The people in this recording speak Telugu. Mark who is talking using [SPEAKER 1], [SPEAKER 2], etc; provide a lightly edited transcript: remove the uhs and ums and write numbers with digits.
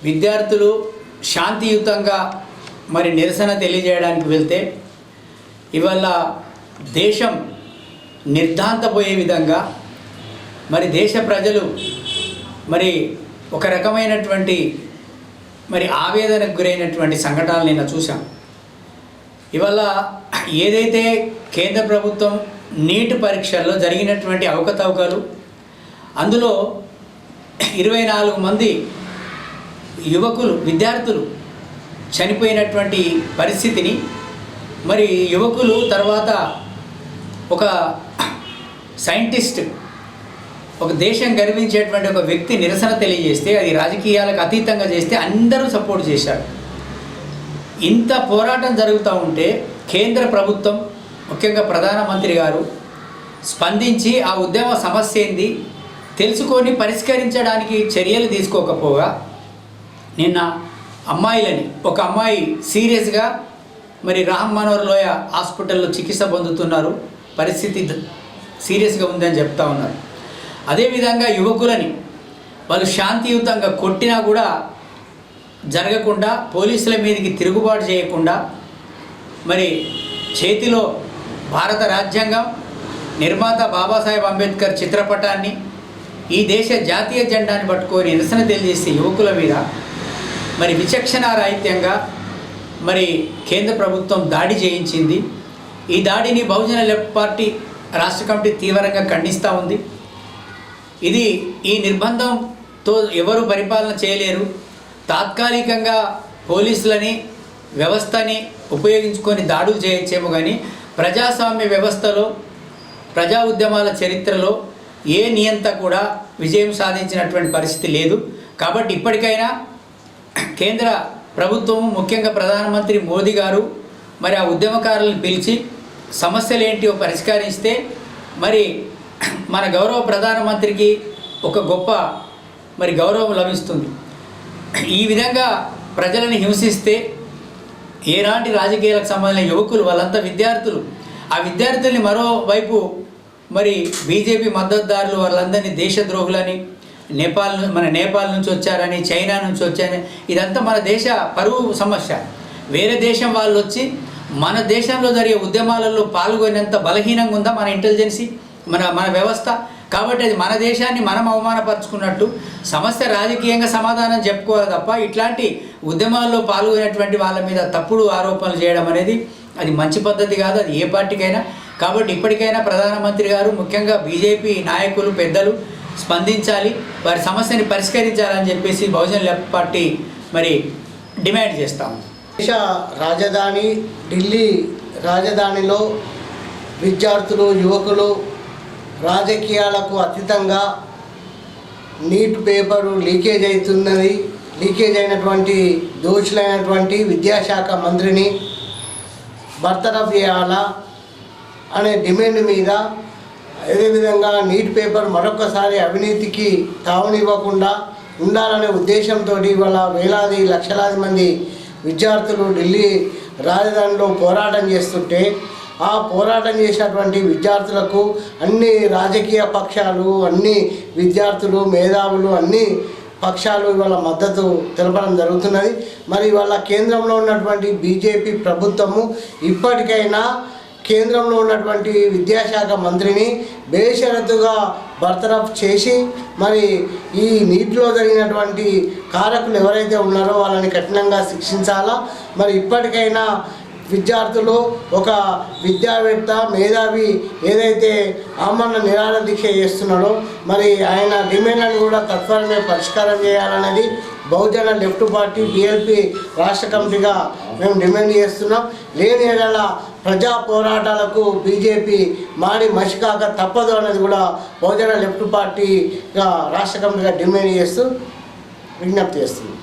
[SPEAKER 1] విద్యార్థులు శాంతియుతంగా మరి నిరసన తెలియజేయడానికి వెళ్తే ఇవాళ దేశం నిర్ఘాంతపోయే విధంగా మరి దేశ ప్రజలు మరి ఒక రకమైనటువంటి మరి ఆవేదనకు గురైనటువంటి సంఘటనలు నిన్న చూసాం. ఇవాళ ఏదైతే కేంద్ర ప్రభుత్వం నీట్ పరీక్షల్లో జరిగినటువంటి అవకతవకలు, అందులో 24 మంది యువకులు విద్యార్థులు చనిపోయినటువంటి పరిస్థితిని మరి యువకులు తర్వాత ఒక సైంటిస్ట్, ఒక దేశం గర్వించేటువంటి ఒక వ్యక్తి నిరసన తెలియజేస్తే, అది రాజకీయాలకు అతీతంగా చేస్తే అందరూ సపోర్ట్ చేశారు. ఇంత పోరాటం జరుగుతూ ఉంటే కేంద్ర ప్రభుత్వం, ముఖ్యంగా ప్రధానమంత్రి గారు స్పందించి ఆ ఉద్యమ సమస్య ఏంది తెలుసుకొని పరిష్కరించడానికి చర్యలు తీసుకోకపోగా నిన్న అమ్మాయిలని, ఒక అమ్మాయి సీరియస్గా మరి రామ్ మనోహర్ లోయ హాస్పిటల్లో చికిత్స పొందుతున్నారు, పరిస్థితి సీరియస్గా ఉందని చెప్తా ఉన్నారు. అదేవిధంగా యువకులని వాళ్ళు శాంతియుతంగా కొట్టినా కూడా జరగకుండా, పోలీసుల మీదకి తిరుగుబాటు చేయకుండా మరి చేతిలో భారత రాజ్యాంగం, నిర్మాత బాబాసాహెబ్ అంబేద్కర్ చిత్రపటాన్ని, ఈ దేశ జాతీయ జెండాని పట్టుకొని నిరసన తెలియజేసే యువకుల మీద మరి విచక్షణారహితంగా మరి కేంద్ర ప్రభుత్వం దాడి చేయించింది. ఈ దాడిని బహుజన లెఫ్ట్ పార్టీ రాష్ట్ర కమిటీ తీవ్రంగా ఖండిస్తూ ఉంది. ఇది ఈ నిర్బంధంతో ఎవరు పరిపాలన చేయలేరు. తాత్కాలికంగా పోలీసులని, వ్యవస్థని ఉపయోగించుకొని దాడులు చేయొచ్చేమో, కానీ ప్రజాస్వామ్య వ్యవస్థలో, ప్రజా ఉద్యమాల చరిత్రలో ఏ నియంత కూడా విజయం సాధించినటువంటి పరిస్థితి లేదు. కాబట్టి ఇప్పటికైనా కేంద్ర ప్రభుత్వం, ముఖ్యంగా ప్రధానమంత్రి మోదీ గారు మరి ఆ ఉద్యమకారులను పిలిచి సమస్యలు ఏంటివో పరిష్కరిస్తే మరి మన గౌరవ ప్రధానమంత్రికి ఒక గొప్ప మరి గౌరవం లభిస్తుంది. ఈ విధంగా ప్రజలను హింసిస్తే ఎలాంటి రాజకీయాలకు సంబంధించిన యువకులు, వాళ్ళంతా విద్యార్థులు, ఆ విద్యార్థుల్ని మరోవైపు మరి బీజేపీ మద్దతుదారులు వాళ్ళందరినీ దేశద్రోహులని, నేపాల్ నుంచి వచ్చారని, చైనా నుంచి వచ్చారని, ఇదంతా మన దేశ పరువు సమస్య. వేరే దేశం వాళ్ళు వచ్చి మన దేశంలో జరిగే ఉద్యమాలలో పాల్గొనేంత బలహీనంగా ఉందా మన ఇంటెలిజెన్సీ, మన వ్యవస్థ? కాబట్టి అది మన దేశాన్ని మనం అవమానపరుచుకున్నట్టు. సమస్య రాజకీయంగా సమాధానం చెప్పుకోవాలి తప్ప ఇట్లాంటి ఉద్యమాల్లో పాల్గొనేటువంటి వాళ్ళ మీద తప్పుడు ఆరోపణలు చేయడం అనేది అది మంచి పద్ధతి కాదు, అది ఏ పార్టీకైనా. కాబట్టి ఇప్పటికైనా ప్రధానమంత్రి గారు, ముఖ్యంగా బీజేపీ నాయకులు, పెద్దలు స్పందించాలి, వారి సమస్యని పరిష్కరించాలని చెప్పేసి బహుజన లెఫ్ట్ పార్టీ మరి డిమాండ్ చేస్తాం.
[SPEAKER 2] దేశ రాజధాని ఢిల్లీ రాజధానిలో విద్యార్థులు, యువకులు రాజకీయాలకు అతీతంగా నీట్ పేపరు లీకేజ్ అవుతున్నది. లీకేజ్ అయినటువంటి దోషులైనటువంటి విద్యాశాఖ మంత్రిని బర్తరఫ్ చేయాలా అనే డిమాండ్ మీద, అదేవిధంగా నీట్ పేపర్ మరొకసారి అవినీతికి తావునివ్వకుండా ఉండాలనే ఉద్దేశంతో ఇవాళ వేలాది లక్షలాది మంది విద్యార్థులు ఢిల్లీ రాజధానిలో పోరాటం చేస్తుంటే, ఆ పోరాటం చేసినటువంటి విద్యార్థులకు అన్ని రాజకీయ పక్షాలు, అన్ని విద్యార్థులు, మేధావులు, అన్ని పక్షాలు ఇవాళ మద్దతు తెలపడం జరుగుతున్నది. మరి ఇవాళ కేంద్రంలో ఉన్నటువంటి బీజేపీ ప్రభుత్వము ఇప్పటికైనా కేంద్రంలో ఉన్నటువంటి విద్యాశాఖ మంత్రిని బేషరతుగా బర్తరఫ్ చేసి మరి ఈ నీటిలో జరిగినటువంటి కారకులు ఎవరైతే ఉన్నారో వాళ్ళని కఠినంగా శిక్షించాలా. మరి ఇప్పటికైనా విద్యార్థులు, ఒక విద్యావేత్త, మేధావి ఏదైతే ఆమరణ నిరాహార దీక్ష చేస్తున్నాడో మరి ఆయన డిమాండ్లను కూడా తత్వరమే పరిష్కారం చేయాలనేది బహుజన లెఫ్ట్ పార్టీ BLP రాష్ట్ర కమిటీగా మేము డిమాండ్ చేస్తున్నాం. లేని ఏళ్ళ ప్రజా పోరాటాలకు బీజేపీ మాడి మసికాక తప్పదు అనేది కూడా బహుజన లెఫ్ట్ పార్టీగా రాష్ట్ర కమిటీగా డిమాండ్ చేస్తూ విజ్ఞప్తి చేస్తున్నాం.